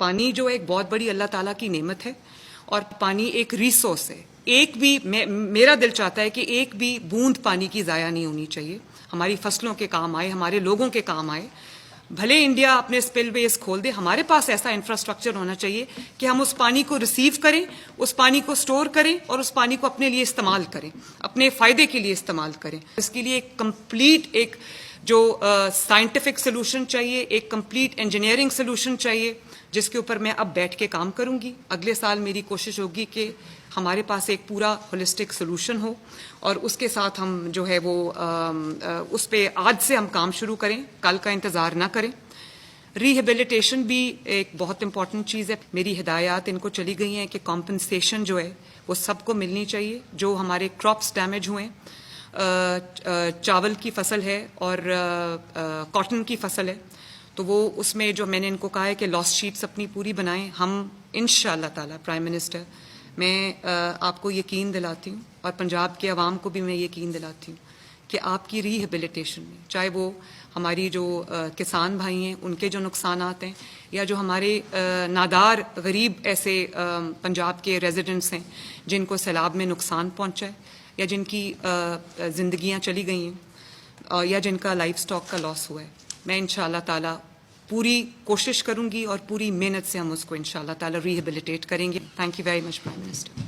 پانی جو ایک بہت بڑی اللہ تعالیٰ کی نعمت ہے اور پانی ایک ریسورس ہے. ایک بھی میرا دل چاہتا ہے کہ ایک بھی بوند پانی کی ضائع نہیں ہونی چاہیے. ہماری فصلوں کے کام آئے, ہمارے لوگوں کے کام آئے. بھلے انڈیا اپنے اسپل ویز کھول دے, ہمارے پاس ایسا انفراسٹرکچر ہونا چاہیے کہ ہم اس پانی کو ریسیو کریں, اس پانی کو سٹور کریں اور اس پانی کو اپنے لیے استعمال کریں, اپنے فائدے کے لیے استعمال کریں. اس کے لیے ایک کمپلیٹ ایک جو سائنٹیفک سلوشن چاہیے, ایک کمپلیٹ انجینئرنگ سلوشن چاہیے, جس کے اوپر میں اب بیٹھ کے کام کروں گی. اگلے سال میری کوشش ہوگی کہ ہمارے پاس ایک پورا ہولسٹک سلوشن ہو اور اس کے ساتھ ہم جو ہے وہ اس پہ آج سے ہم کام شروع کریں, کل کا انتظار نہ کریں. ریہیبلیٹیشن بھی ایک بہت امپورٹنٹ چیز ہے. میری ہدایات ان کو چلی گئی ہیں کہ کمپنسیشن جو ہے وہ سب کو ملنی چاہیے. جو ہمارے کراپس ڈیمیج ہوئے, چاول کی فصل ہے اور کاٹن کی فصل ہے, تو وہ اس میں جو میں نے ان کو کہا ہے کہ لاس شیٹس اپنی پوری بنائیں. ہم انشاءاللہ تعالی پرائم منسٹر, میں آپ کو یقین دلاتی ہوں اور پنجاب کے عوام کو بھی میں یقین دلاتی ہوں کہ آپ کی ریہیبلیٹیشن میں, چاہے وہ ہماری جو کسان بھائی ہیں ان کے جو نقصانات ہیں, یا جو ہمارے نادار غریب ایسے پنجاب کے ریزیڈنٹس ہیں جن کو سیلاب میں نقصان پہنچا ہے, یا جن کی زندگیاں چلی گئی ہیں, یا جن کا لائف سٹاک کا لاس ہوا ہے, میں انشاءاللہ تعالی پوری کوشش کروں گی اور پوری محنت سے ہم اس کو انشاءاللہ تعالی ریہیبلیٹیٹ کریں گے. Thank you very much prime minister.